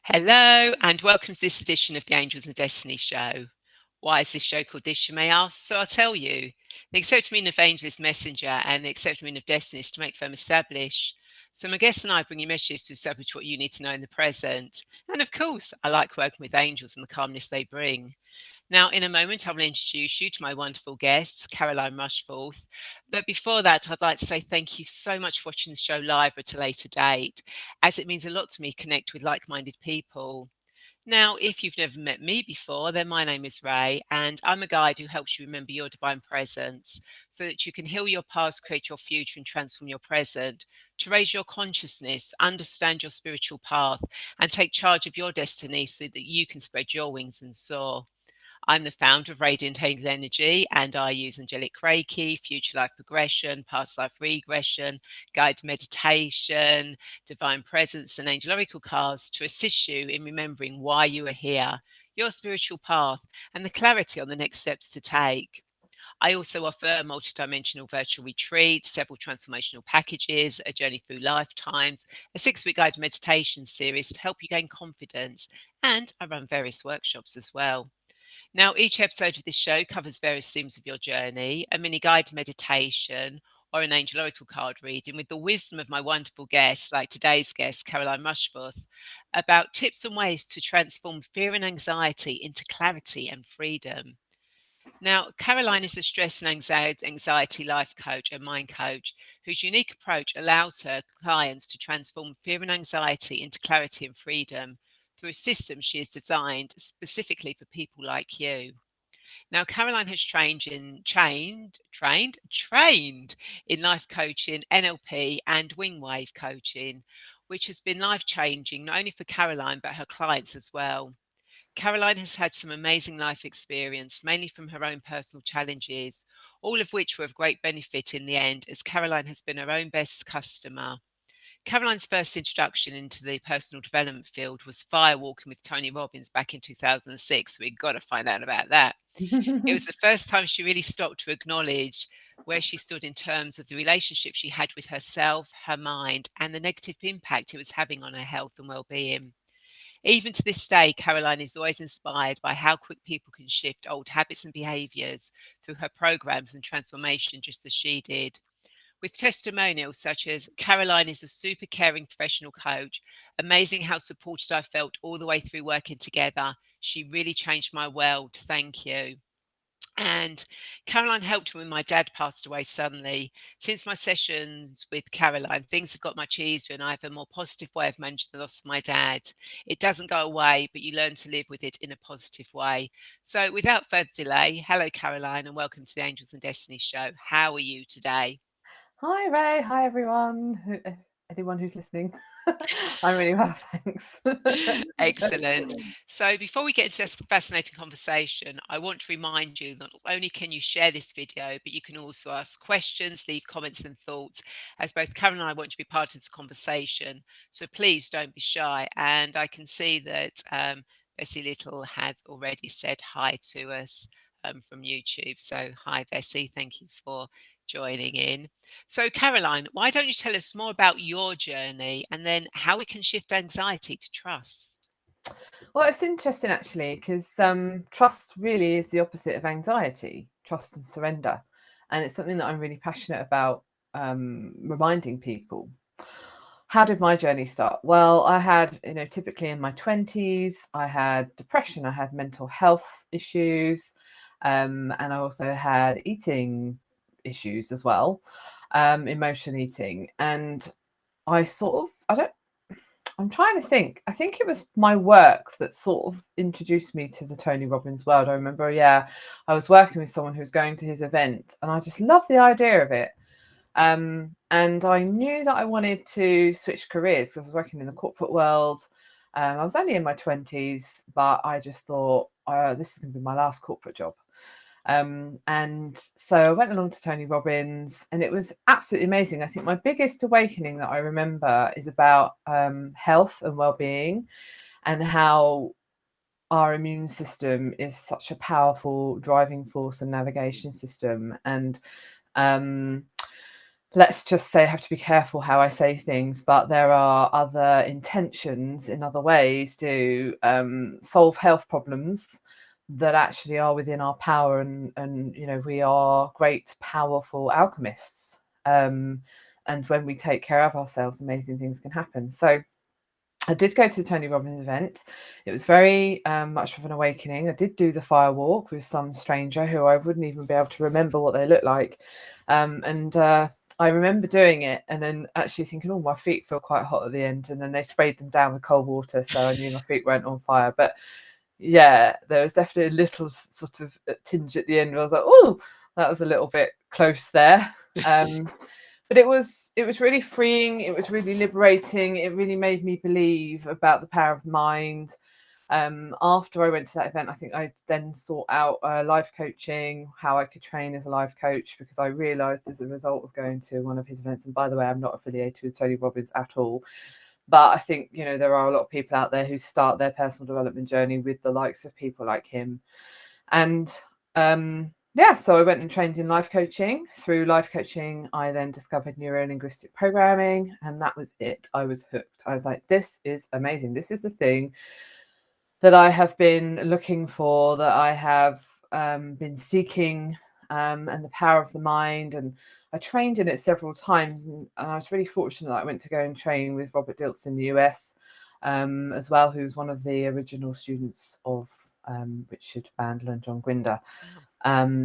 Hello, and welcome to this edition of the Angels and Destiny Show. Why is this show called this, you may ask? So I'll tell you. The accepted meaning of angel is messenger, and the accepted meaning of destiny is to make firm establish. So my guests and I bring you messages to establish what you need to know in the present. And of course, I like working with angels and the calmness they bring. Now, in a moment, I will introduce you to my wonderful guests, Caroline Rushforth. But before that, I'd like to say thank you so much for watching the show live at a later date, as it means a lot to me to connect with like-minded people. Now, if you've never met me before, then my name is Ray, and I'm a guide who helps you remember your divine presence so that you can heal your past, create your future, and transform your present to raise your consciousness, understand your spiritual path, and take charge of your destiny so that you can spread your wings and soar. I'm the founder of Radiant Angel Energy, and I use angelic Reiki, future life progression, past life regression, guided meditation, divine presence, and angel oracle cards to assist you in remembering why you are here, your spiritual path, and the clarity on the next steps to take. I also offer multidimensional virtual retreats, several transformational packages, a journey through lifetimes, a 6-week guided meditation series to help you gain confidence, and I run various workshops as well. Now, each episode of this show covers various themes of your journey, a mini guided meditation, or an angel oracle card reading with the wisdom of my wonderful guests, like today's guest, Caroline Rushforth, about tips and ways to transform fear and anxiety into clarity and freedom. Now, Caroline is a stress and anxiety life coach and mind coach whose unique approach allows her clients to transform fear and anxiety into clarity and freedom through a system she has designed specifically for people like you. Now, Caroline has trained in life coaching, NLP, and Wingwave Coaching, which has been life changing not only for Caroline but her clients as well. Caroline has had some amazing life experience, mainly from her own personal challenges, all of which were of great benefit in the end, as Caroline has been her own best customer. Caroline's first introduction into the personal development field was firewalking with Tony Robbins back in 2006. We've got to find out about that. It was the first time she really stopped to acknowledge where she stood in terms of the relationship she had with herself, her mind, and the negative impact it was having on her health and well-being. Even to this day, Caroline is always inspired by how quick people can shift old habits and behaviors through her programs and transformation, just as she did. With testimonials such as Caroline is a super caring professional coach, amazing how supported I felt all the way through working together. She really changed my world. Thank you. And Caroline helped me when my dad passed away suddenly. Since my sessions with Caroline, things have got much easier and I have a more positive way of managing the loss of my dad. It doesn't go away, but you learn to live with it in a positive way. So without further delay, hello, Caroline, and welcome to the Angels and Destiny show. How are you today? Hi Ray, hi everyone, anyone who's listening. I'm really well, thanks. Excellent. So before we get into this fascinating conversation, I want to remind you that not only can you share this video, but you can also ask questions, leave comments and thoughts, as both Karen and I want to be part of this conversation. So please don't be shy. And I can see that Bessie Little has already said hi to us from YouTube. So hi, Bessie. Thank you for joining in. So, Caroline, why don't you tell us more about your journey and then how we can shift anxiety to trust? Well, it's interesting actually, because trust really is the opposite of anxiety, trust and surrender. And it's something that I'm really passionate about reminding people. How did my journey start? Well, I had, typically in my 20s, I had depression, I had mental health issues, and I also had eating issues as well, emotion eating. And I'm trying to think. I think it was my work that sort of introduced me to the Tony Robbins world. I remember, I was working with someone who was going to his event, and I just loved the idea of it. And I knew that I wanted to switch careers because I was working in the corporate world. I was only in my 20s, but I just thought, this is going to be my last corporate job. And so I went along to Tony Robbins, and it was absolutely amazing. I think my biggest awakening that I remember is about health and well-being, and how our immune system is such a powerful driving force and navigation system. And let's just say I have to be careful how I say things, but there are other intentions in other ways to solve health problems that actually are within our power, and you know, we are great, powerful alchemists. And when we take care of ourselves, amazing things can happen. So I did go to the Tony Robbins event. It was very much of an awakening. I did do the fire walk with some stranger who I wouldn't even be able to remember what they looked like. And I remember doing it and then actually thinking, oh, my feet feel quite hot at the end. And then they sprayed them down with cold water, so I knew my feet weren't on fire. But yeah, there was definitely a little sort of tinge at the end where I was like, oh, that was a little bit close there. But it was really freeing. It was really liberating. It really made me believe about the power of the mind. After I went to that event, I think I then sought out life coaching, how I could train as a life coach, because I realised as a result of going to one of his events, and by the way, I'm not affiliated with Tony Robbins at all, but I think, you know, there are a lot of people out there who start their personal development journey with the likes of people like him. And yeah, so I went and trained in life coaching. Through life coaching, I then discovered neuro-linguistic programming, and that was it. I was hooked. I was like, this is amazing. This is the thing that I have been looking for, that I have been seeking, and the power of the mind. And I trained in it several times, and I was really fortunate that I went to go and train with Robert Dilts in the US as well, who's one of the original students of Richard Bandler and John Grinder.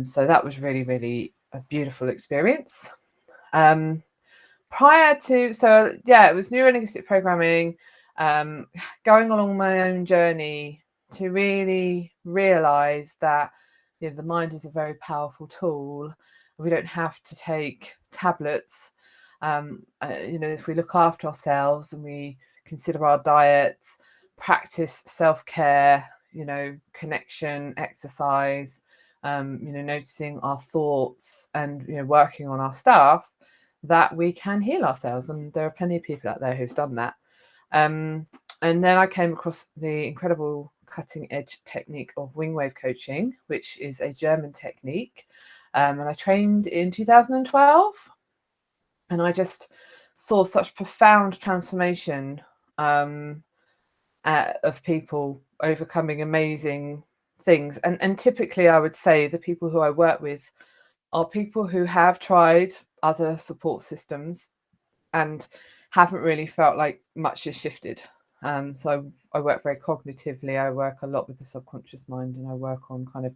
So that was really, really a beautiful experience. Prior to, so yeah, it was neuro-linguistic programming, going along my own journey to really realize that, you know, the mind is a very powerful tool. We don't have to take tablets. You know, if we look after ourselves and we consider our diets, practice self-care, you know, connection, exercise, you know, noticing our thoughts and, you know, working on our stuff, that we can heal ourselves. And there are plenty of people out there who've done that. And then I came across the incredible cutting edge technique of Wingwave Coaching, which is a German technique. And I trained in 2012. And I just saw such profound transformation of people overcoming amazing things. And typically, I would say the people who I work with are people who have tried other support systems and haven't really felt like much has shifted. So I work very cognitively. I work a lot with the subconscious mind, and I work on kind of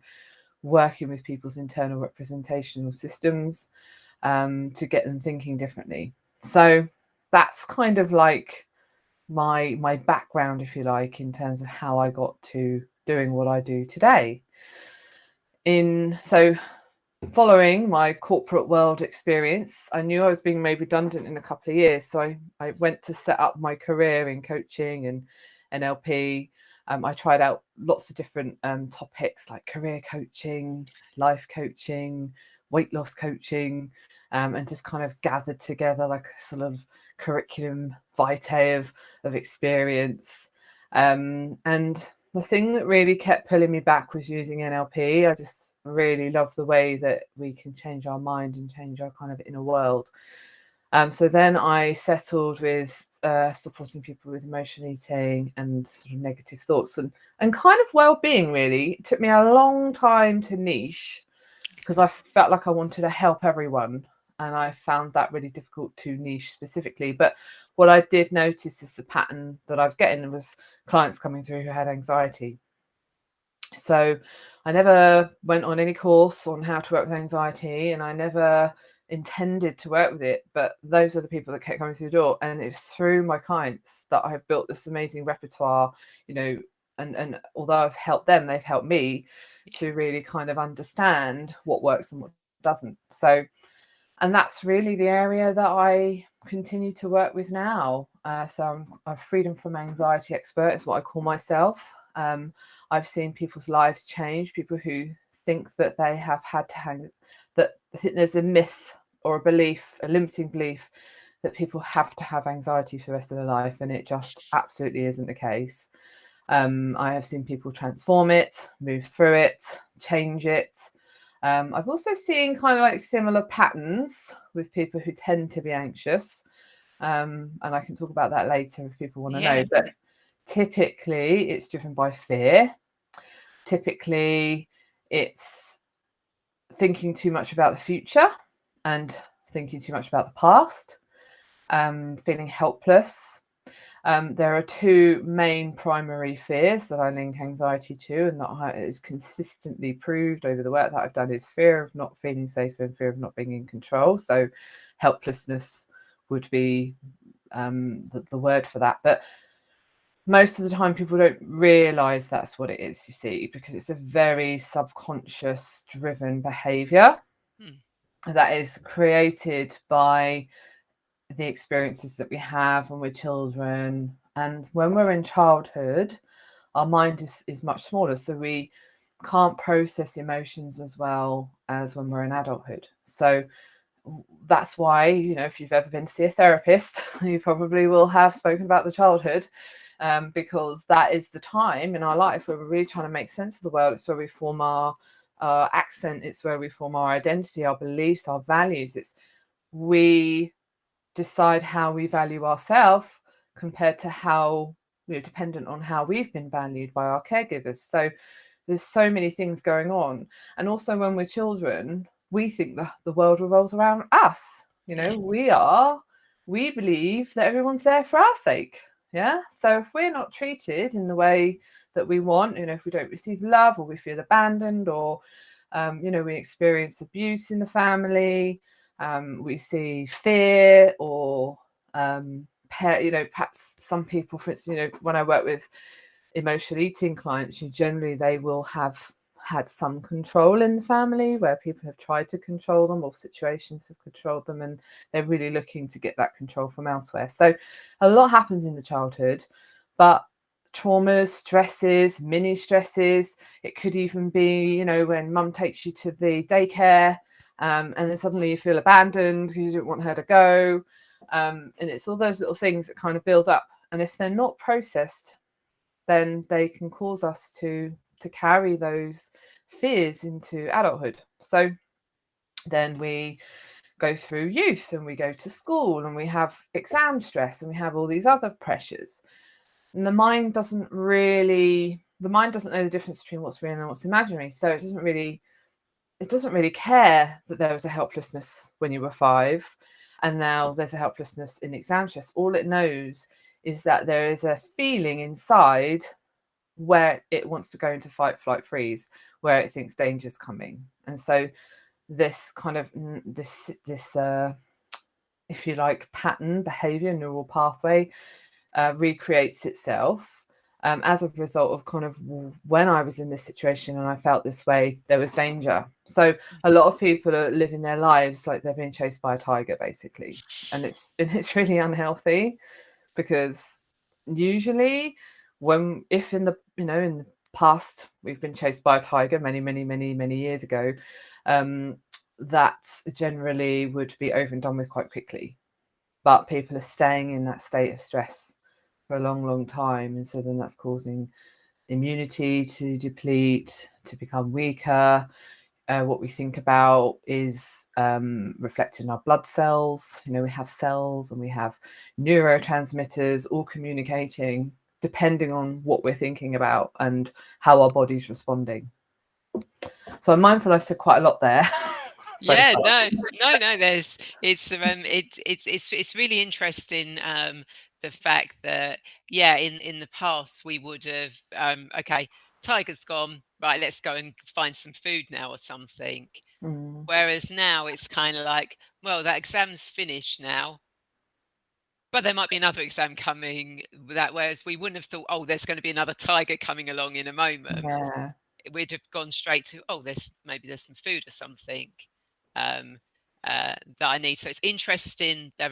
working with people's internal representational systems to get them thinking differently. So that's kind of like my background, if you like, in terms of how I got to doing what I do today. So following my corporate world experience, I knew I was being made redundant in a couple of years. So I went to set up my career in coaching and NLP. I tried out lots of different topics like career coaching, life coaching, weight loss coaching, and just kind of gathered together like a sort of curriculum vitae of experience. And the thing that really kept pulling me back was using NLP. I just really love the way that we can change our mind and change our kind of inner world. So then I settled with supporting people with emotional eating and sort of negative thoughts and kind of well-being, really. It took me a long time to niche because I felt like I wanted to help everyone. And I found that really difficult to niche specifically. But what I did notice is the pattern that I was getting was clients coming through who had anxiety. So I never went on any course on how to work with anxiety, and I never intended to work with it. But those are the people that kept coming through the door. And it's through my clients that I have built this amazing repertoire, you know, and although I've helped them, they've helped me to really kind of understand what works and what doesn't. So, and that's really the area that I continue to work with now. So I'm a freedom from anxiety expert is what I call myself. I've seen people's lives change, people who think that they have had to hang, that I think there's a myth or a belief, a limiting belief that people have to have anxiety for the rest of their life, and it just absolutely isn't the case. I have seen people transform it, move through it, change it. I've also seen kind of like similar patterns with people who tend to be anxious. And I can talk about that later if people want to know. Yeah. But typically, it's driven by fear. Typically, it's thinking too much about the future and thinking too much about the past, feeling helpless. There are two main primary fears that I link anxiety to, and that is consistently proved over the work that I've done, is fear of not feeling safe and fear of not being in control. So helplessness would be the word for that. But most of the time people don't realize that's what it is, you see, because it's a very subconscious driven behavior that is created by the experiences that we have when we're children. And when we're in childhood, our mind is much smaller, so we can't process emotions as well as when we're in adulthood. So that's why, if you've ever been to see a therapist, you probably will have spoken about the childhood, because that is the time in our life where we're really trying to make sense of the world. It's where we form our accent. It's where we form our identity, our beliefs, our values. We decide how we value ourselves compared to how we're dependent on how we've been valued by our caregivers. So there's so many things going on. And also when we're children, we think that the world revolves around us. We believe that everyone's there for our sake. Yeah. So if we're not treated in the way that we want, if we don't receive love, or we feel abandoned, or we experience abuse in the family, we see fear, or perhaps some people, for instance, when I work with emotional eating clients, generally they will have had some control in the family where people have tried to control them, or situations have controlled them, and they're really looking to get that control from elsewhere. So a lot happens in the childhood, but traumas, stresses, mini stresses, it could even be, when mum takes you to the daycare, and then suddenly you feel abandoned because you didn't want her to go, and it's all those little things that kind of build up, and if they're not processed, then they can cause us to carry those fears into adulthood. So then we go through youth, and we go to school, and we have exam stress, and we have all these other pressures. And the mind doesn't know the difference between what's real and what's imaginary. So it doesn't really care that there was a helplessness when you were 5, and now there's a helplessness in exam stress. All it knows is that there is a feeling inside where it wants to go into fight, flight, freeze, where it thinks danger's coming. And so this kind of this if you like, pattern behavior, neural pathway, recreates itself as a result of kind of, when I was in this situation and I felt this way, there was danger. So a lot of people are living their lives like they're being chased by a tiger, basically, and it's really unhealthy, because usually if in the past we've been chased by a tiger many years ago, that generally would be over and done with quite quickly. But people are staying in that state of stress for a long time, and so then that's causing immunity to deplete, to become weaker. What we think about is reflected in our blood cells. We have cells and we have neurotransmitters all communicating depending on what we're thinking about and how our body's responding. So I'm mindful I've said quite a lot there. Yeah, no. It's really interesting, the fact that, in the past we would have, okay, tiger's gone, right, let's go and find some food now or something. Whereas now it's kind of like, well, that exam's finished now, but there might be another exam coming, whereas we wouldn't have thought, oh, there's going to be another tiger coming along in a moment. Yeah. We'd have gone straight to, oh, there's some food or something that I need. So it's interesting that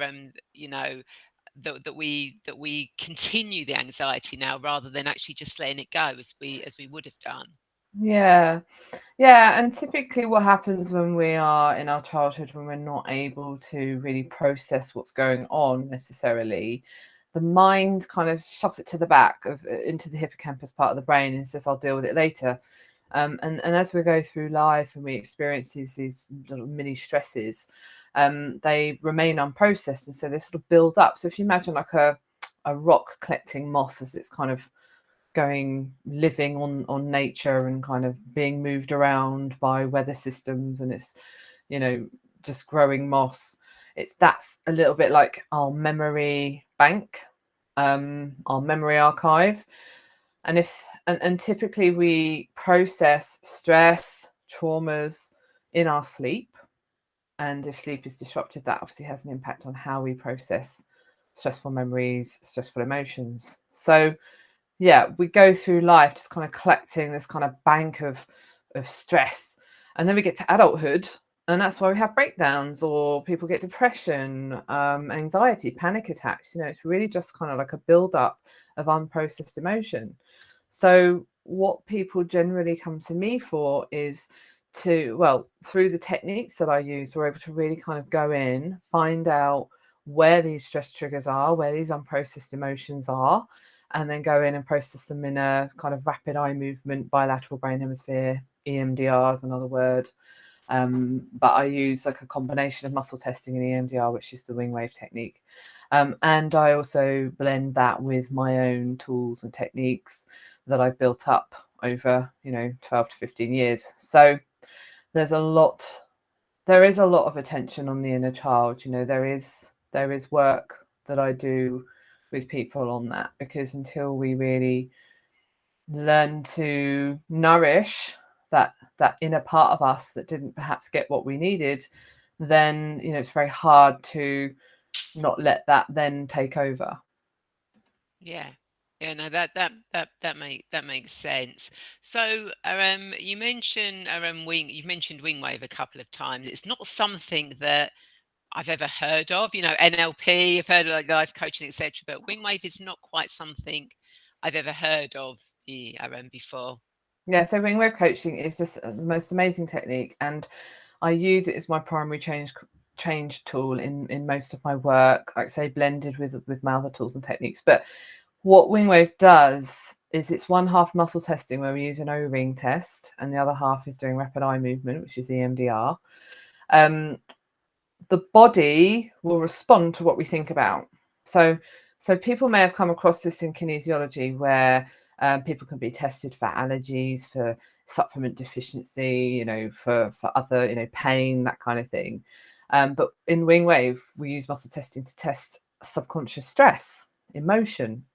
that we continue the anxiety now rather than actually just letting it go as we would have done. Yeah. And typically what happens when we are in our childhood, when we're not able to really process what's going on necessarily, the mind kind of shoves it to the back into the hippocampus part of the brain and says, I'll deal with it later. And as we go through life and we experience these little mini stresses, they remain unprocessed, and so they sort of build up. So if you imagine like a rock collecting moss as it's kind of living on nature and kind of being moved around by weather systems, and it's, you know, just growing moss. That's a little bit like our memory bank, our memory archive. And typically we process stress, traumas in our sleep. And if sleep is disrupted, that obviously has an impact on how we process stressful memories, stressful emotions. So yeah, we go through life just kind of collecting this kind of bank of stress. And then we get to adulthood, and that's why we have breakdowns, or people get depression, anxiety, panic attacks. You know, it's really just kind of like a build-up of unprocessed emotion. So what people generally come to me for is through the techniques that I use, we're able to really kind of go in, find out where these stress triggers are, where these unprocessed emotions are, and then go in and process them in a kind of rapid eye movement, bilateral brain hemisphere, EMDR is another word. But I use like a combination of muscle testing and EMDR, which is the Wingwave technique. And I also blend that with my own tools and techniques that I've built up over, 12 to 15 years. So there is a lot of attention on the inner child. There is work that I do with people on that, because until we really learn to nourish that inner part of us that didn't perhaps get what we needed, then it's very hard to not let that then take over. Yeah. Yeah, no, that makes sense. So, you've mentioned Wingwave a couple of times. It's not something that I've ever heard of. NLP, I've heard of like life coaching, etc. But Wingwave is not quite something I've ever heard of before. Yeah, so Wingwave coaching is just the most amazing technique, and I use it as my primary change tool in most of my work, like say blended with my other tools and techniques. But what Wingwave does is it's one half muscle testing, where we use an O-ring test, and the other half is doing rapid eye movement, which is EMDR. The body will respond to what we think about. So people may have come across this in kinesiology, where people can be tested for allergies, for supplement deficiency, for other, pain, that kind of thing. But in Wingwave, we use muscle testing to test subconscious stress, emotion.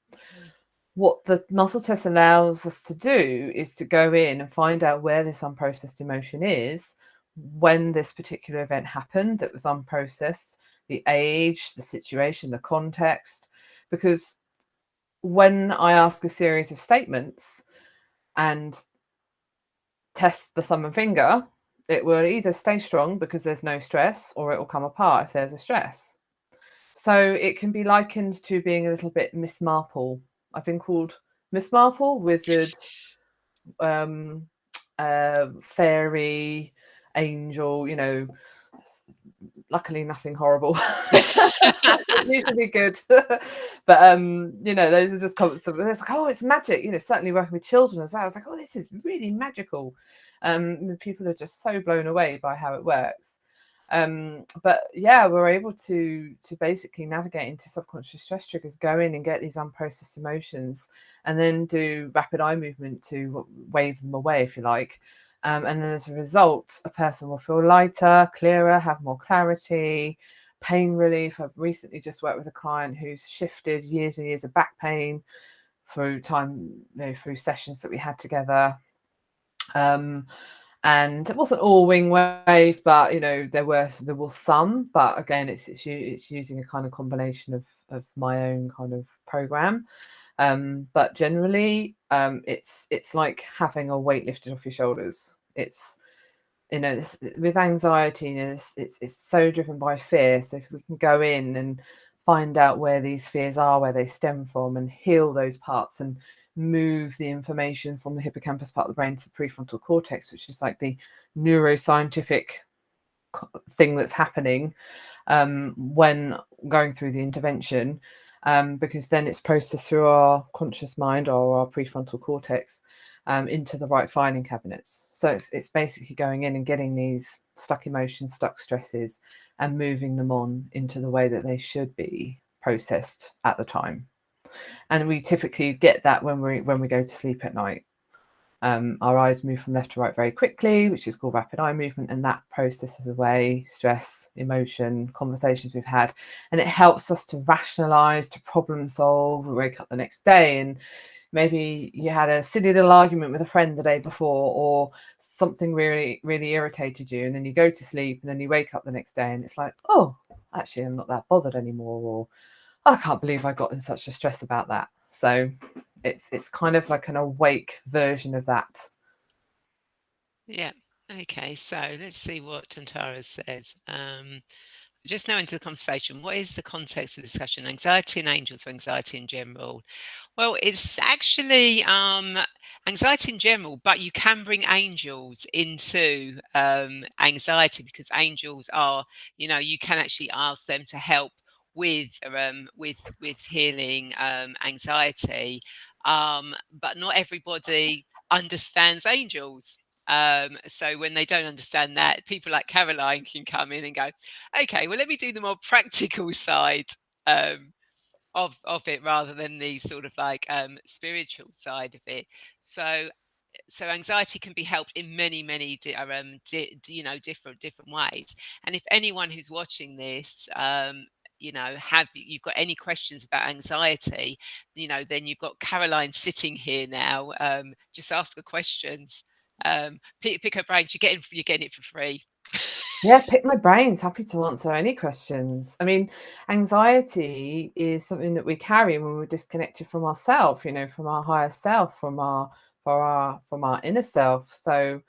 What the muscle test allows us to do is to go in and find out where this unprocessed emotion is, when this particular event happened that was unprocessed, the age, the situation, the context. Because when I ask a series of statements and test the thumb and finger, it will either stay strong because there's no stress, or it will come apart if there's a stress. So it can be likened to being a little bit Miss Marple. I've been called Miss Marple, wizard, fairy, angel, luckily nothing horrible. Usually good. But those are just comments of, it's like, oh, it's magic. Certainly working with children as well, I was like, oh, this is really magical. People are just so blown away by how it works. But yeah, we're able to basically navigate into subconscious stress triggers, go in and get these unprocessed emotions, and then do rapid eye movement to wave them away, if you like. And then as a result, a person will feel lighter, clearer, have more clarity, pain relief. I've recently just worked with a client who's shifted years and years of back pain through through sessions that we had together. And it wasn't all Wingwave, but there was some. But again, it's using a kind of combination of my own kind of program. But generally, it's like having a weight lifted off your shoulders. It's with anxiety, it's so driven by fear. So if we can go in and find out where these fears are, where they stem from, and heal those parts, and move the information from the hippocampus part of the brain to the prefrontal cortex, which is like the neuroscientific thing that's happening when going through the intervention, because then it's processed through our conscious mind or our prefrontal cortex. into the right filing cabinets. So it's basically going in and getting these stuck emotions, stuck stresses, and moving them on into the way that they should be processed at the time. And we typically get that when we go to sleep at night. Our eyes move from left to right very quickly, which is called rapid eye movement, and that processes away stress, emotion, conversations we've had, and it helps us to rationalize, to problem solve. We wake up the next day and maybe you had a silly little argument with a friend the day before, or something really, really irritated you, and then you go to sleep and then you wake up the next day and it's like, oh, actually, I'm not that bothered anymore, or I can't believe I got in such a stress about that. So it's kind of like an awake version of that. Yeah. Okay. So let's see what Tantara says. Just now into the conversation, what is the context of the discussion? Anxiety and angels, or anxiety in general? Well, it's actually anxiety in general, but you can bring angels into anxiety, because angels are, you can actually ask them to help with healing anxiety, but not everybody understands angels. So when they don't understand that, people like Caroline can come in and go, okay, well, let me do the more practical side um, of it, rather than the sort of like spiritual side of it. So anxiety can be helped in many different ways. And if anyone who's watching this, have you've got any questions about anxiety, then you've got Caroline sitting here now. Just ask her questions. Pick her brains. You're getting it for free. Yeah, pick my brains. Happy to answer any questions. I mean, anxiety is something that we carry when we're disconnected from ourself, from our higher self, from our inner self. So,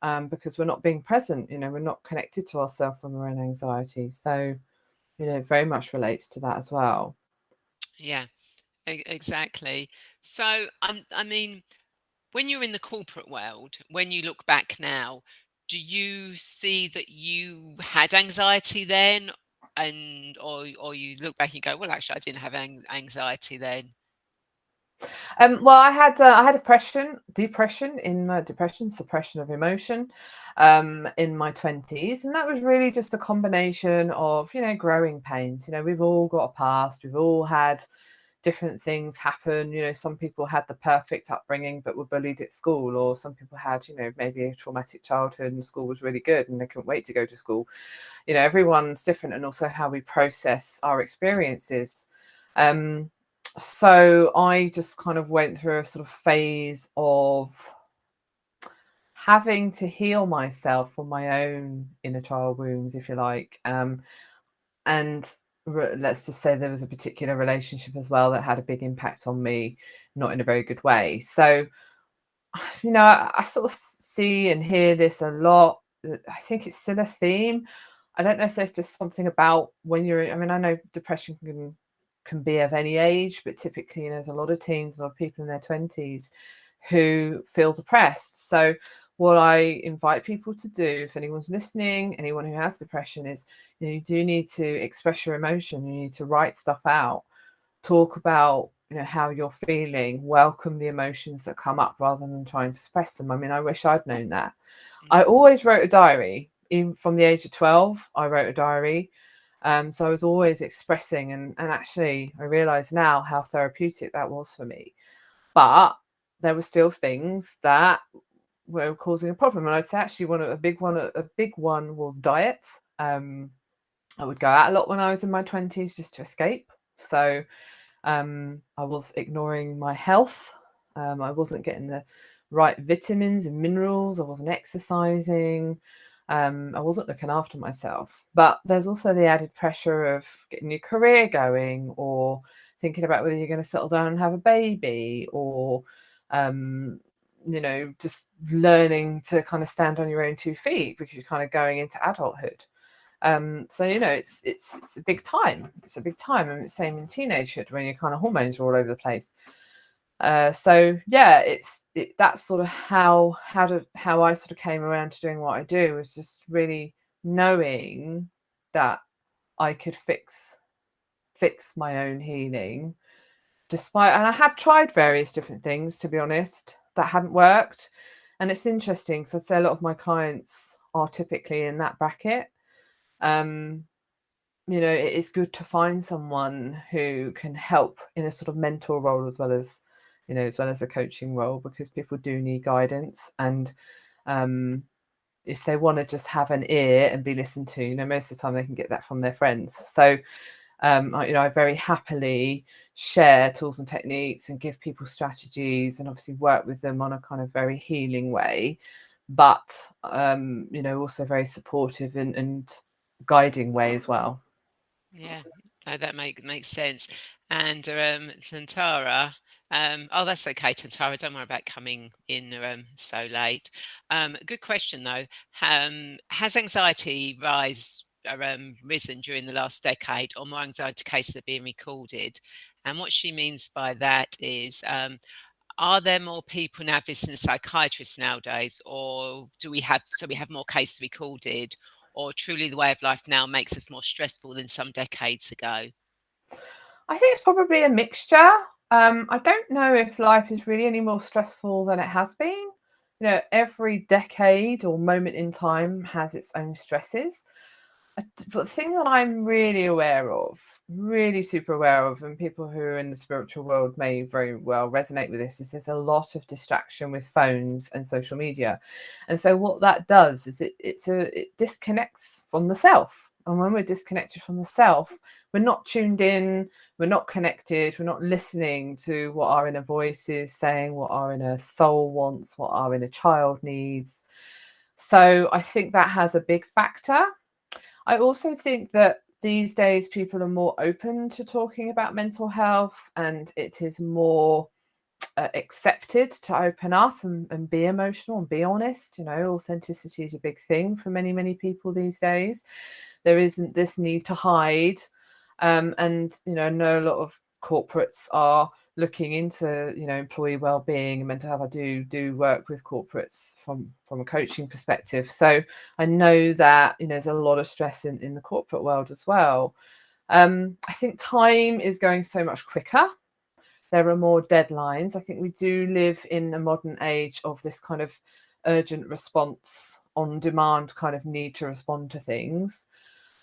because we're not being present, we're not connected to ourselves when we're in anxiety. So, it very much relates to that as well. Yeah, exactly. So, I mean, when you're in the corporate world, when you look back now, do you see that you had anxiety then, or you look back and go, well, actually, I didn't have anxiety then? Well, I had depression in my depression, suppression of emotion, in my 20s, and that was really just a combination of growing pains. We've all got a past. We've all had different things happen. Some people had the perfect upbringing but were bullied at school, or some people had maybe a traumatic childhood and school was really good and they couldn't wait to go to school. Everyone's different, and also how we process our experiences. So I just kind of went through a sort of phase of having to heal myself from my own inner child wounds, if you like. And let's just say there was a particular relationship as well that had a big impact on me, not in a very good way. So, I sort of see and hear this a lot. I think it's still a theme. I don't know if there's just something about when I mean, I know depression can be of any age, but typically, there's a lot of teens, a lot of people in their 20s who feel depressed. So what I invite people to do, if anyone's listening, anyone who has depression, is you do need to express your emotion. You need to write stuff out, talk about how you're feeling, welcome the emotions that come up rather than trying to suppress them. I mean, I wish I'd known that. I always wrote a diary. Even from the age of 12, I wrote a diary. So I was always expressing, and actually I realize now how therapeutic that was for me. But there were still things that were causing a problem. And I'd say actually a big one was diet. I would go out a lot when I was in my 20s just to escape. So I was ignoring my health. I wasn't getting the right vitamins and minerals. I wasn't exercising. I wasn't looking after myself. But there's also the added pressure of getting your career going, or thinking about whether you're going to settle down and have a baby, or just learning to kind of stand on your own 2 feet because you're kind of going into adulthood. So it's a big time. It's a big time, and it's same in teenagehood when your kind of hormones are all over the place. So yeah, that's sort of how I sort of came around to doing what I do, was just really knowing that I could fix my own healing, and I had tried various different things, to be honest. hadn't worked. And it's interesting because I'd say a lot of my clients are typically in that bracket. It is good to find someone who can help in a sort of mentor role as well as a coaching role, because people do need guidance. And if they want to just have an ear and be listened to, most of the time they can get that from their friends. So I very happily share tools and techniques and give people strategies, and obviously work with them on a kind of very healing way, but also very supportive and guiding way as well. Yeah, no, that makes sense. And Tantara, oh, that's okay, Tantara. Don't worry about coming in so late. Good question though. Has anxiety risen during the last decade, or more anxiety cases are being recorded? And what she means by that is, are there more people now visiting a psychiatrist nowadays, or do we have more cases recorded, or truly the way of life now makes us more stressful than some decades ago? I think it's probably a mixture. I don't know if life is really any more stressful than it has been. Every decade or moment in time has its own stresses. But the thing that I'm really aware of, really super aware of, and people who are in the spiritual world may very well resonate with this, is there's a lot of distraction with phones and social media. And so what that does is it disconnects from the self. And when we're disconnected from the self, we're not tuned in, we're not connected, we're not listening to what our inner voice is saying, what our inner soul wants, what our inner child needs. So I think that has a big factor. I also think that these days people are more open to talking about mental health, and it is more accepted to open up and be emotional and be honest. Authenticity is a big thing for many, many people these days. There isn't this need to hide. And I know a lot of corporates are looking into employee well-being and mental health. I do work with corporates from a coaching perspective, so I know that there's a lot of stress in the corporate world as well. I think time is going so much quicker. There are more deadlines. I think we do live in a modern age of this kind of urgent response, on demand kind of need to respond to things.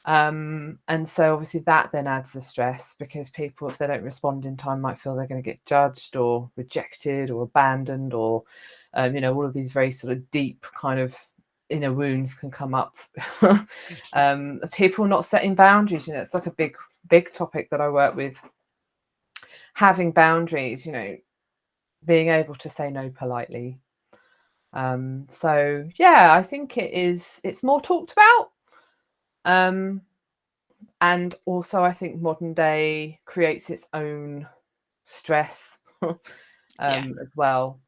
And so obviously that then adds the stress, because people, if they don't respond in time, might feel they're going to get judged or rejected or abandoned, or all of these very sort of deep kind of inner wounds can come up. People not setting boundaries, it's like a big topic that I work with. Having boundaries, being able to say no politely. So yeah, I think it's more talked about. And also I think modern day creates its own stress Yeah. as well.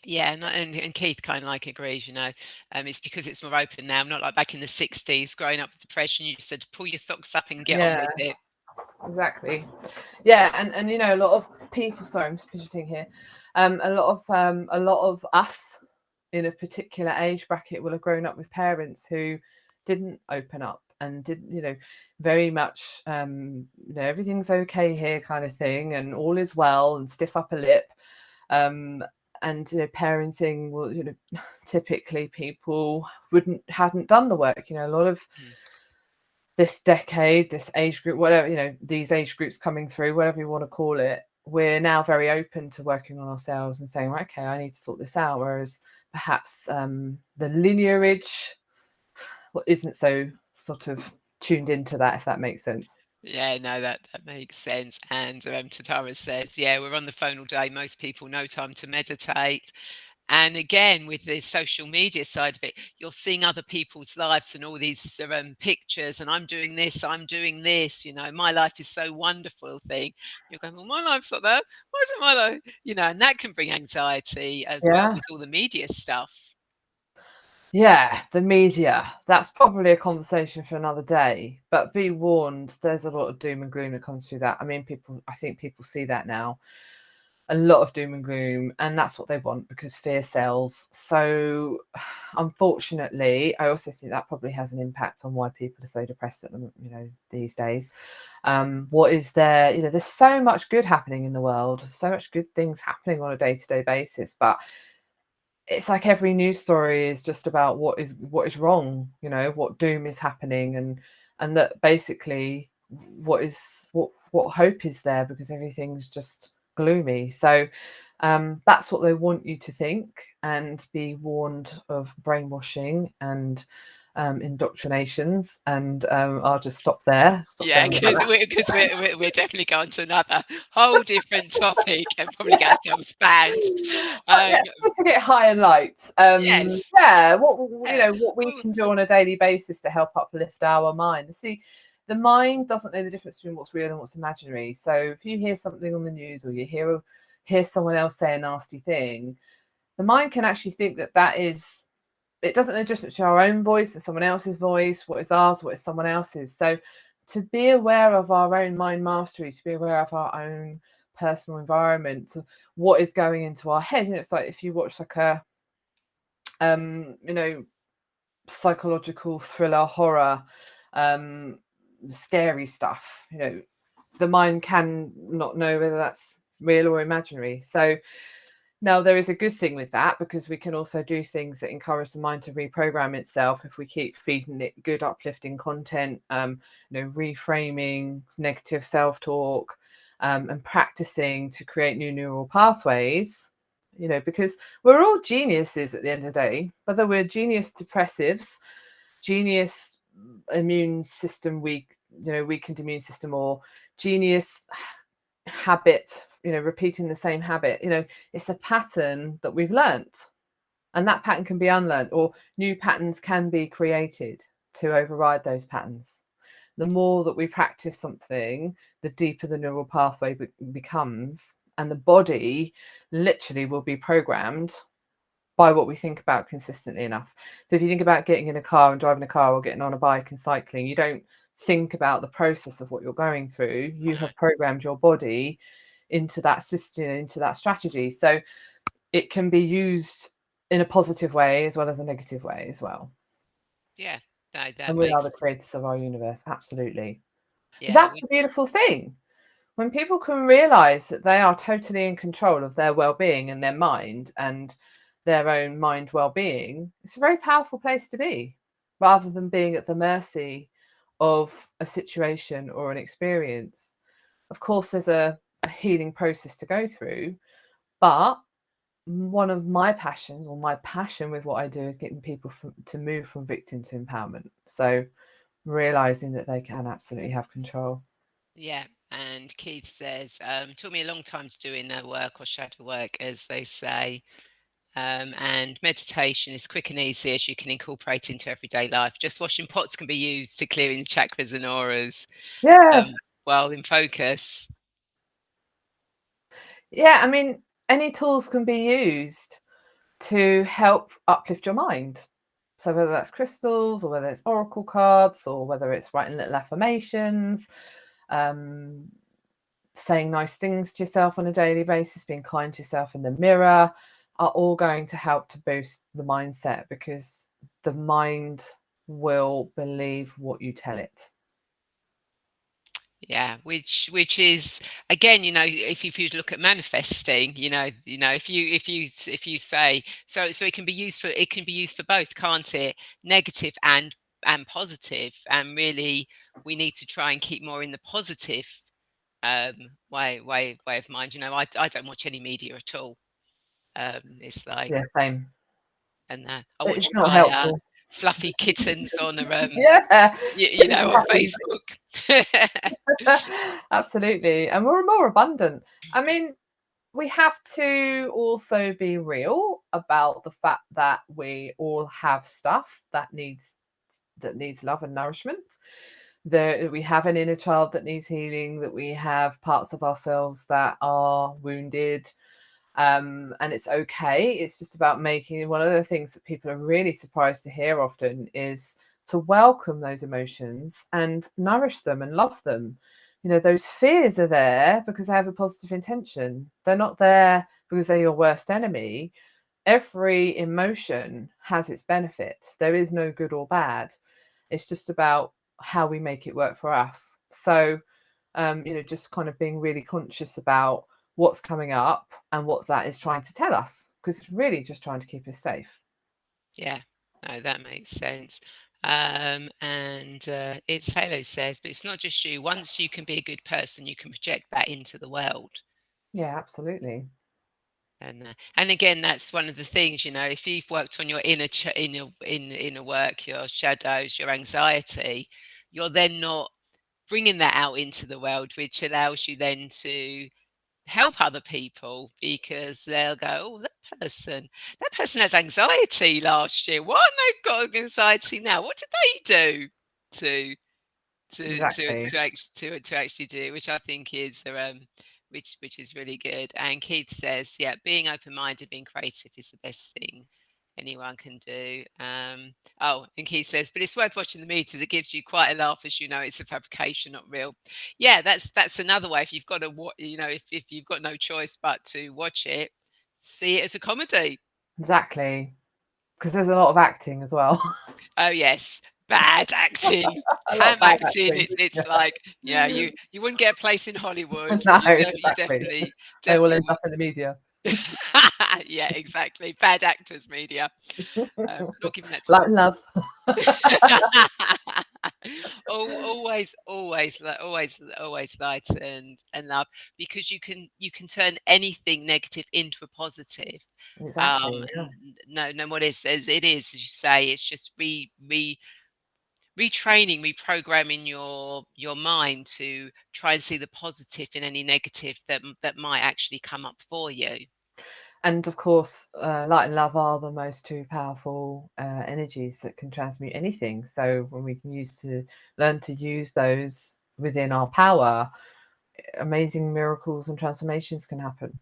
Yeah, and Keith kind of like agrees, it's because it's more open now. Not like back in the 60s, growing up with depression, you just said pull your socks up and get on Yeah, with it. exactly. Yeah, and a lot of people, sorry, I'm just fidgeting here. A lot of us in a particular age bracket will have grown up with parents who didn't open up and didn't, very much everything's okay here kind of thing, and all is well, and stiff upper lip. And parenting will, typically people hadn't done the work. A lot of this decade, this age group, whatever, these age groups coming through, whatever you want to call it, we're now very open to working on ourselves and saying, right, okay, I need to sort this out. Whereas perhaps the lineage isn't so sort of tuned into that, if that makes sense. Yeah, no, that makes sense. And Tatara says, yeah, we're on the phone all day. Most people no time to meditate. And again, with the social media side of it, you're seeing other people's lives and all these pictures, and I'm doing this, my life is so wonderful thing. You're going, well, my life's like that. Why isn't my life? And that can bring anxiety as well Yeah. with all the media stuff. Yeah, the media. That's probably a conversation for another day. But be warned, there's a lot of doom and gloom that comes through that. I mean, I think people see that now. a lot of doom and gloom, and that's what they want because fear sells. So unfortunately, I also think that probably has an impact on why people are so depressed at them, these days. What is there? There's so much good happening in the world, so much good things happening on a day-to-day basis, but it's like every news story is just about what is wrong, what doom is happening, and that basically what hope is there, because everything's just gloomy. So that's what they want you to think, and be warned of brainwashing and indoctrinations. And I'll just stop there. Yeah, because we're definitely going to another whole different topic and probably get ourselves banned. To get high and light. Yes. Yeah, what Yeah. what we can do on a daily basis to help uplift our mind. See, the mind doesn't know the difference between what's real and what's imaginary. So if you hear something on the news, or you hear someone else say a nasty thing, the mind can actually think that is, it doesn't know the difference between our own voice and someone else's voice, what is ours, what is someone else's. So to be aware of our own mind mastery, to be aware of our own personal environment, what is going into our head. It's like if you watch like a psychological thriller, horror, scary stuff, the mind can not know whether that's real or imaginary. So now there is a good thing with that, because we can also do things that encourage the mind to reprogram itself if we keep feeding it good uplifting content, reframing negative self-talk, and practicing to create new neural pathways, because we're all geniuses at the end of the day, whether we're genius depressives, genius immune system weakened immune system, or genius habit, repeating the same habit. It's a pattern that we've learnt, and that pattern can be unlearned, or new patterns can be created to override those patterns. The more that we practice something, the deeper the neural pathway becomes, and the body literally will be programmed by what we think about consistently enough. So if you think about getting in a car and driving a car, or getting on a bike and cycling, you don't think about the process of what you're going through. You have programmed your body into that system, into that strategy. So it can be used in a positive way as well as a negative way as well. Yeah, that And we are makes. the creators of our universe, absolutely. But Yeah, that's the beautiful thing. When people can realize that they are totally in control of their well-being and their mind and their own mind well-being, it's a very powerful place to be, rather than being at the mercy of a situation or an experience. Of course, there's a healing process to go through, but one of my passions, or my passion with what I do, is getting people to move from victim to empowerment. So realizing that they can absolutely have control. yeah. And Keith says, took me a long time to do inner work, or shadow work, as they say. And meditation is quick and easy, as you can incorporate into everyday life. Just washing pots can be used to clearing the chakras and auras Yes. while in focus. Yeah, I mean, any tools can be used to help uplift your mind. So whether that's crystals, or whether it's oracle cards, or whether it's writing little affirmations, um, saying nice things to yourself on a daily basis, being kind to yourself in the mirror, are all going to help to boost the mindset, because the mind will believe what you tell it. Yeah, which is, again, if you look at manifesting, if you say so, it can be used for both, can't it? Negative and positive, and really we need to try and keep more in the positive way of mind. I don't watch any media at all. It's like, Yeah, same. and I watch It's not my helpful. fluffy kittens on Yeah. on Facebook. Absolutely. And we're more abundant. I mean, we have to also be real about the fact that we all have stuff that needs love and nourishment. That we have an inner child that needs healing, that we have parts of ourselves that are wounded. And it's okay. It's just about making, one of the things that people are really surprised to hear often is to welcome those emotions and nourish them and love them, those fears are there because they have a positive intention. They're not there because they're your worst enemy. Every emotion has its benefits. There is no good or bad. It's just about how we make it work for us. So, just kind of being really conscious about what's coming up and what that is trying to tell us, because it's really just trying to keep us safe. Yeah, no, that makes sense. And it's Halo says, but it's not just you. Once you can be a good person, you can project that into the world. Yeah, absolutely. And again, that's one of the things, if you've worked on your inner work, your shadows, your anxiety, you're then not bringing that out into the world, which allows you then to help other people, because they'll go, oh, that person had anxiety last year. Why have they got anxiety now? What did they do to Exactly. to actually do, which I think is which is really good. And Keith says, yeah, being open-minded, being creative is the best thing anyone can do. Oh, and Keith says, but it's worth watching the meters. It gives you quite a laugh, as you know, it's a fabrication, not real. Yeah, that's another way. If you've got to, if you've got no choice but to watch it, see it as a comedy. Exactly. Because there's a lot of acting as well. Oh yes, bad acting, A lot of ham bad acting. acting. It's Yeah. like, yeah, you wouldn't get a place in Hollywood. No, You exactly. They will definitely end would. up in the media. Yeah, exactly. Bad actors media. Not giving that to Light and Will. love. Always light and love, because you can turn anything negative into a positive. Exactly. Yeah. And no, what is as it is, as you say, it's just retraining, reprogramming your mind to try and see the positive in any negative that might actually come up for you. And of course, light and love are the most two powerful energies that can transmute anything. So when we can learn to use those within our power, amazing miracles and transformations can happen.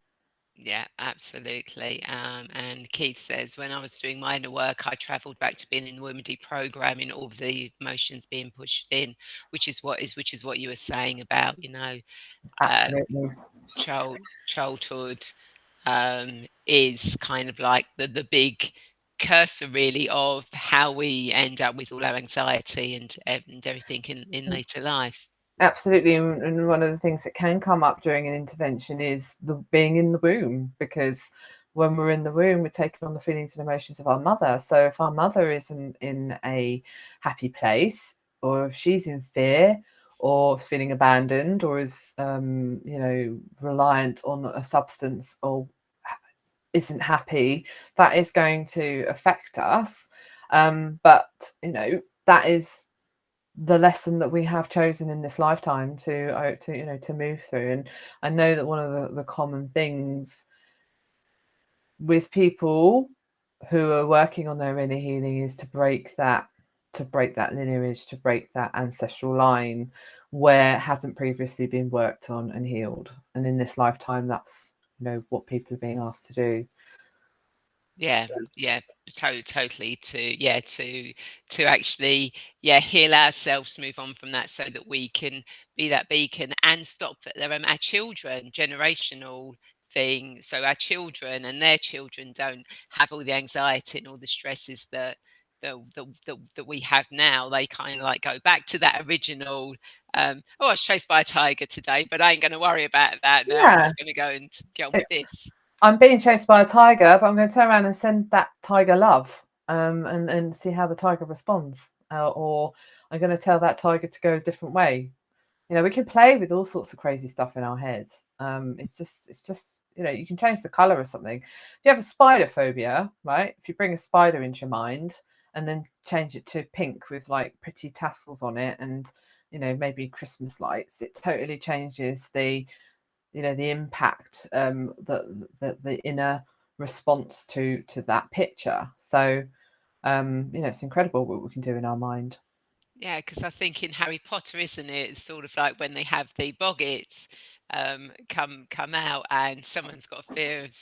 Yeah, absolutely. And Keith says, when I was doing my inner work, I travelled back to being in the Wimedy programming, all of the emotions being pushed in, which is what you were saying about, uh, Absolutely. childhood is kind of like the big cursor, really, of how we end up with all our anxiety and everything in later life. Absolutely, and one of the things that can come up during an intervention is the being in the womb, because when we're in the womb, we're taking on the feelings and emotions of our mother. So if our mother isn't in a happy place, or if she's in fear, or is feeling abandoned, or is reliant on a substance, or isn't happy, that is going to affect us. But that is the lesson that we have chosen in this lifetime to move through. And I know that one of the common things with people who are working on their inner healing is to break that lineage, to break that ancestral line where it hasn't previously been worked on and healed. And in this lifetime, that's what people are being asked to do. Yeah, yeah, totally. To actually, yeah, heal ourselves, move on from that, so that we can be that beacon and stop our children generational thing, so our children and their children don't have all the anxiety and all the stresses that we have now. They kind of like go back to that original. Oh, I was chased by a tiger today, but I ain't going to worry about that now. I'm Yeah, just going to go and get on with it's this. I'm being chased by a tiger, but I'm going to turn around and send that tiger love, and see how the tiger responds. Or I'm going to tell that tiger to go a different way. We can play with all sorts of crazy stuff in our heads. It's just you can change the color of something. If you have a spider phobia, right? If you bring a spider into your mind and then change it to pink with like pretty tassels on it, and maybe Christmas lights, it totally changes the impact, the inner response to that picture. So it's incredible what we can do in our mind. Yeah, because I think in Harry Potter, isn't it? It's sort of like when they have the boggits come out, and someone's got a fear of.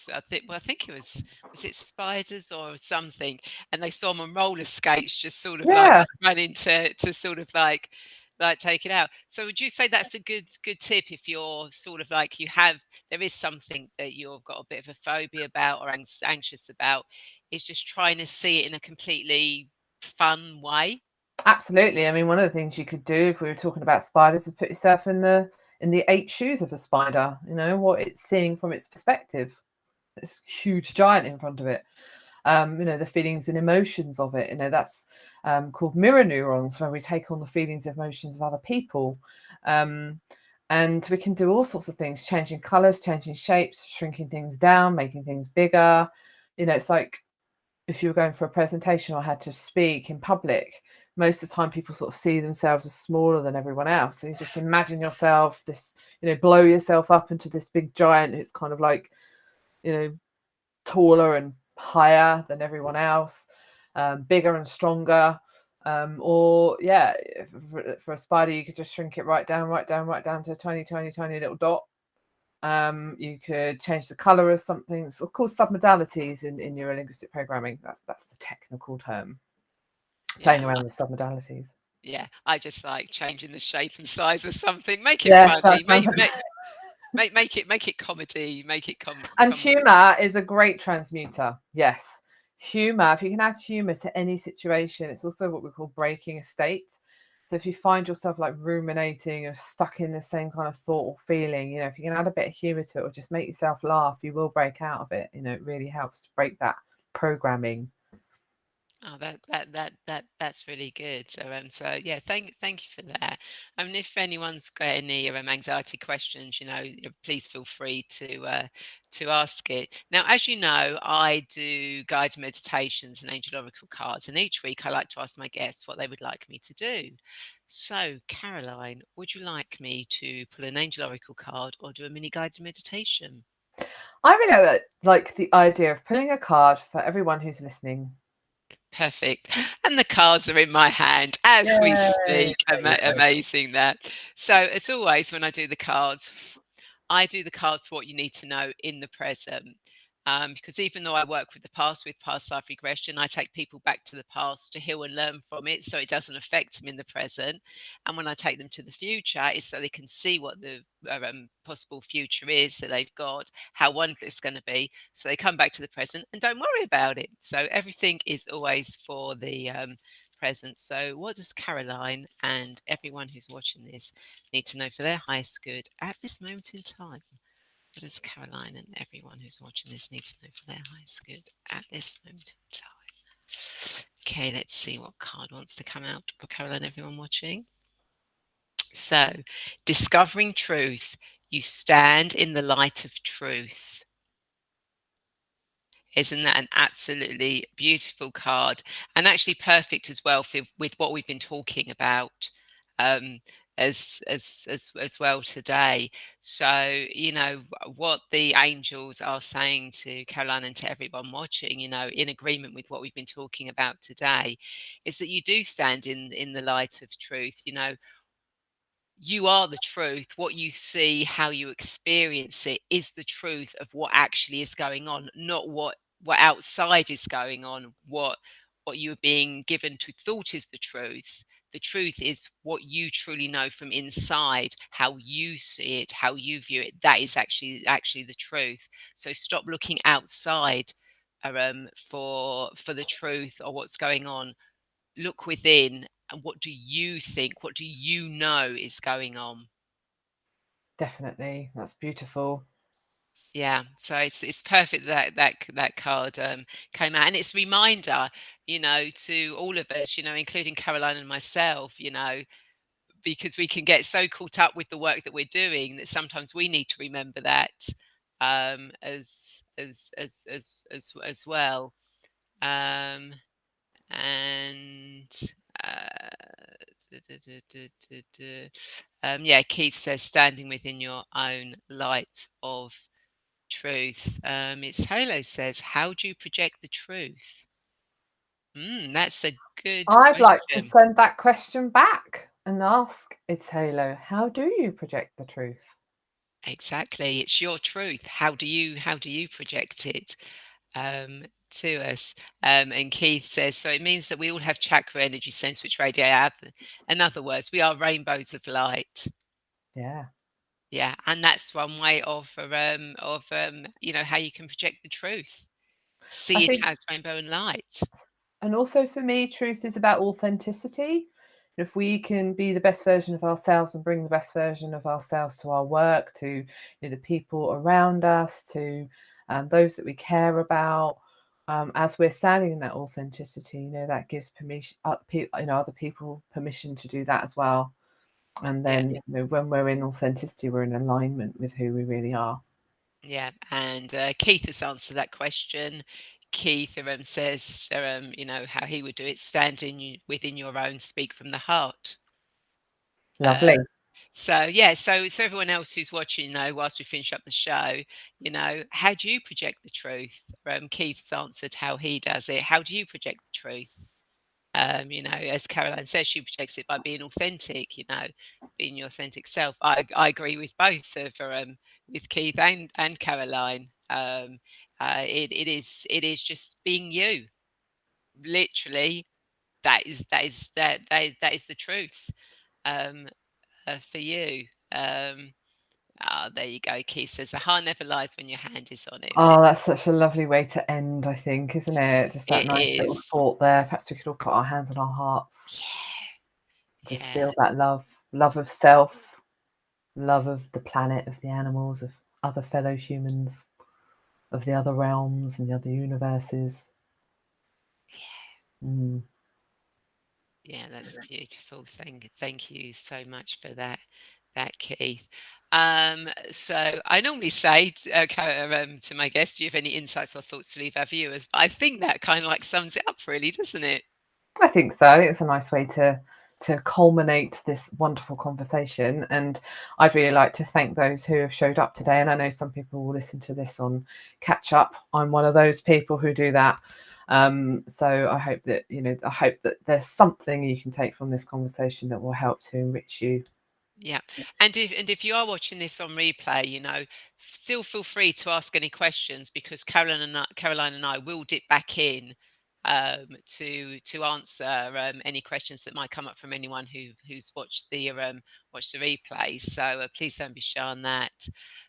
I think was it spiders or something, and they saw them on roller skates, just sort of like Yeah, run into to sort of like like take it out. So would you say that's a good tip if you're sort of like there is something that you've got a bit of a phobia about or anxious about, is just trying to see it in a completely fun way? Absolutely. I mean, one of the things you could do if we were talking about spiders is put yourself in the 8 shoes of a spider, what it's seeing from its perspective. This huge giant in front of it. The feelings and emotions of it. That's called mirror neurons, where we take on the feelings and emotions of other people. And we can do all sorts of things, changing colors, changing shapes, shrinking things down, making things bigger. It's like if you were going for a presentation or had to speak in public, most of the time people sort of see themselves as smaller than everyone else. So you just imagine yourself blow yourself up into this big giant who's kind of like, taller and higher than everyone else, bigger and stronger. Or for a spider, you could just shrink it right down to a tiny, tiny, tiny little dot. You could change the color of something. It's of course submodalities in neurolinguistic programming. That's the technical term. Playing Yeah. around with submodalities. Yeah, I just like changing the shape and size of something. Make it Yeah, funny. Make it comedy. Make it and comedy. humor is a great transmuter. Yes, humor. If you can add humor to any situation, it's also what we call breaking a state. So if you find yourself like ruminating or stuck in the same kind of thought or feeling, if you can add a bit of humor to it or just make yourself laugh, you will break out of it. It really helps to break that programming. Oh, that's really good. So yeah, thank you for that. I mean, if anyone's got any anxiety questions, please feel free to ask it. Now, as you know, I do guided meditations and angel oracle cards, and each week I like to ask my guests what they would like me to do. So, Caroline, would you like me to pull an angel oracle card or do a mini guided meditation? I really like the idea of pulling a card for everyone who's listening. Perfect. And the cards are in my hand as we Yay! speak. Amazing that. So, as always, when I do the cards, I do the cards for what you need to know in the present. Because even though I work with the past with past life regression, I take people back to the past to heal and learn from it so it doesn't affect them in the present. And when I take them to the future, it's so they can see what the possible future is that they've got, how wonderful it's going to be. So they come back to the present and don't worry about it. So everything is always for the present. So, what does Caroline and everyone who's watching this need to know for their highest good at this moment in time? What does Caroline and everyone who's watching this need to know for their highest good at this moment in time? Okay, let's see what card wants to come out for Caroline, everyone watching. So, discovering truth. You stand in the light of truth. Isn't that an absolutely beautiful card, and actually perfect as well with what we've been talking about um, as well today. So what the angels are saying to Caroline and to everyone watching, in agreement with what we've been talking about today, is that you do stand in the light of truth. You are the truth. What you see, how you experience it, is the truth of what actually is going on, not what outside is going on, what you're being given to thought is the truth. The truth is what you truly know from inside, how you see it, how you view it. That is actually the truth. So stop looking outside for the truth or what's going on. Look within, and what do you think? What do you know is going on? Definitely. That's beautiful. Yeah, so it's perfect that card came out, and it's a reminder, to all of us, including Caroline and myself, because we can get so caught up with the work that we're doing that sometimes we need to remember that as well. Um, and uh, yeah, Keith says standing within your own light of truth. It's Halo says, how do you project the truth? That's a good I'd like to question. send that question back and ask It's Halo, how do you project the truth? Exactly, it's your truth. How do you project it? to us. And Keith says, so it means that we all have chakra energy centers which radiate out. In other words, we are rainbows of light. Yeah. Yeah, and that's one way of how you can project the truth. I See it think, as rainbow and light. and also for me, truth is about authenticity. If we can be the best version of ourselves and bring the best version of ourselves to our work, to the people around us, to those that we care about, as we're standing in that authenticity, that gives permission, other people permission to do that as well. And Yeah, then when we're in authenticity, we're in alignment with who we really are. yeah. And Keith has answered that question. Keith says, how he would do it: stand within your own, speak from the heart. Uh, Lovely. so yeah, so everyone else who's watching, whilst we finish up the show, how do you project the truth? Keith's answered how he does it. How do you project the truth? As Caroline says, she projects it by being authentic, being your authentic self. I agree with both with Keith and Caroline. It is just being you. Literally, that is the truth for you. There you go. Keith says the heart never lies when your hand is on it. Oh, that's such a lovely way to end, I think, isn't it? Just that It nice little is. thought there. Perhaps we could all put our hands on our hearts. Just Yeah. feel that love of self, love of the planet, of the animals, of other fellow humans, of the other realms and the other universes. Mm. Yeah, that's beautiful. Thank you so much for that Keith. So I normally say to my guests, do you have any insights or thoughts to leave our viewers? But I think that kind of like sums it up, really, doesn't it? I think so. I think it's a nice way to culminate this wonderful conversation. And I'd really like to thank those who have showed up today. And I know some people will listen to this on catch up. I'm one of those people who do that. So I hope that there's something you can take from this conversation that will help to enrich you. Yeah, and if you are watching this on replay, still feel free to ask any questions, because Caroline and I will dip back in to answer any questions that might come up from anyone who's watched the replay. So please don't be shy on that.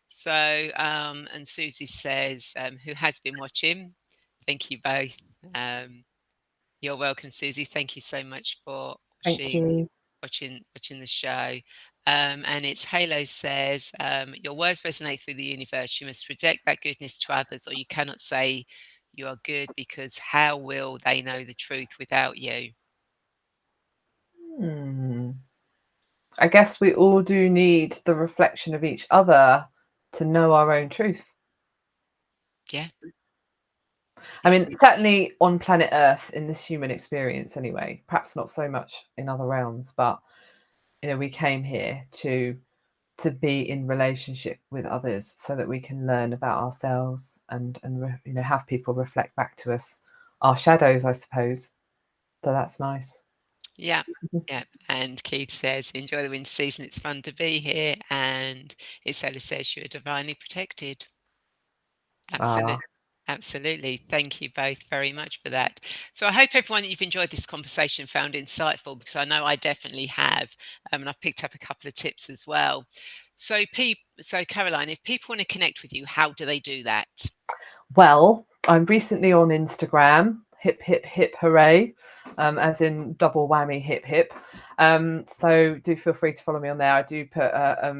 So and Susie says, who has been watching? Thank you both. You're welcome, Susie. Thank you so much for Thank watching you. watching the show. And it's Halo says, your words resonate through the universe. You must project that goodness to others, or you cannot say you are good, because how will they know the truth without you? I guess we all do need the reflection of each other to know our own truth. Yeah. I Yeah. mean, certainly on planet Earth, in this human experience anyway, perhaps not so much in other realms, but we came here to be in relationship with others so that we can learn about ourselves and have people reflect back to us our shadows, I suppose. So that's nice. Yeah. Yeah. And Keith says, enjoy the winter season. It's fun to be here. And Isola says, you are divinely protected. Absolutely. Absolutely. Thank you both very much for that. So I hope everyone that you've enjoyed this conversation found insightful, because I know I definitely have. And I've picked up a couple of tips as well. So Caroline, if people want to connect with you, how do they do that? Well, I'm recently on Instagram, hip, hip, hip, hooray, as in double whammy, hip, hip. So do feel free to follow me on there. I do put, I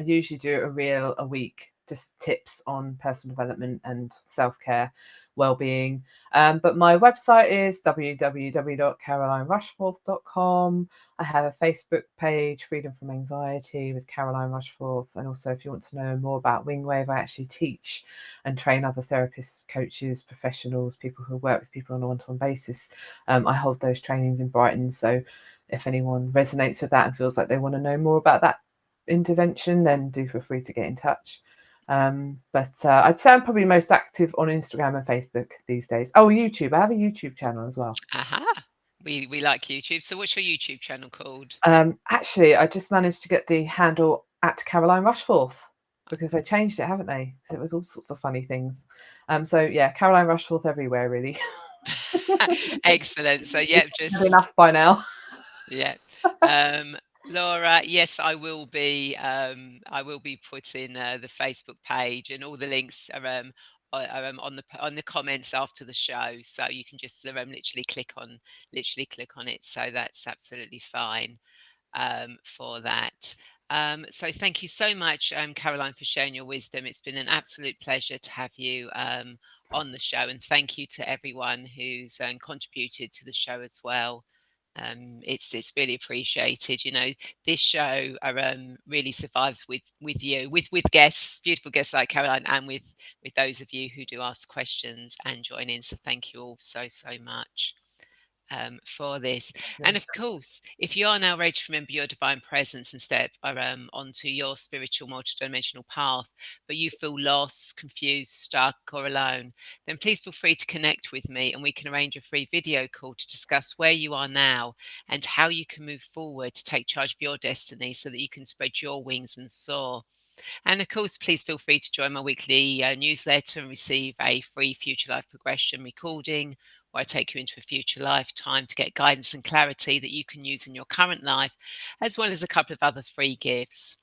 usually do a reel a week, just tips on personal development and self-care, well-being. But my website is www.carolinerushforth.com. I have a Facebook page, Freedom from Anxiety with Caroline Rushforth. And also, if you want to know more about Wingwave, I actually teach and train other therapists, coaches, professionals, people who work with people on a one-to-one basis. I hold those trainings in Brighton. So if anyone resonates with that and feels like they want to know more about that intervention, then do feel free to get in touch. But I'd say I'm probably most active on Instagram and Facebook these days. Oh, YouTube. I have a YouTube channel as well. Aha. We like YouTube. So what's your YouTube channel called? Actually, I just managed to get the handle at Caroline Rushforth. because they changed it, haven't they? Because it was all sorts of funny things. So yeah, Caroline Rushforth everywhere, really. Excellent. So You've yeah, had just enough by now. yeah. Um, Laura, yes, I will be putting the Facebook page, and all the links on the comments after the show, so you can just literally click on it. So that's absolutely fine for that. So thank you so much, Caroline, for sharing your wisdom. It's been an absolute pleasure to have you on the show, and thank you to everyone who's contributed to the show as well. It's really appreciated. You know, this show really survives with you, with guests, beautiful guests like Caroline, and with those of you who do ask questions and join in. So thank you all so much for this. And of course, if you are now ready to remember your divine presence and step onto your spiritual multidimensional path, but you feel lost, confused, stuck, or alone, then please feel free to connect with me and we can arrange a free video call to discuss where you are now and how you can move forward to take charge of your destiny so that you can spread your wings and soar. And of course, please feel free to join my weekly newsletter and receive a free future life progression recording where I take you into a future lifetime to get guidance and clarity that you can use in your current life, as well as a couple of other free gifts.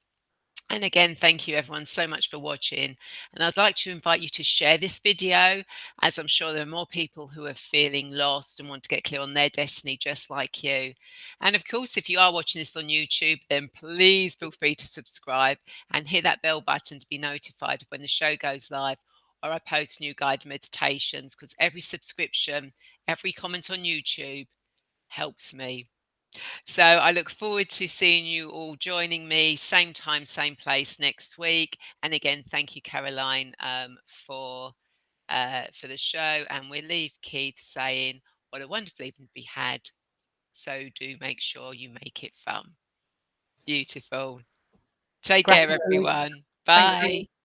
And again, thank you everyone so much for watching. And I'd like to invite you to share this video, as I'm sure there are more people who are feeling lost and want to get clear on their destiny just like you. And of course, if you are watching this on YouTube, then please feel free to subscribe and hit that bell button to be notified of when the show goes live or I post new guided meditations, because every subscription, every comment on YouTube helps me. So I look forward to seeing you all joining me, same time, same place next week. And again, thank you, Caroline, for the show. And we'll leave Keith saying, "What a wonderful evening we had. So do make sure you make it fun." Beautiful. Take Great. care, everyone. Thank you. Bye.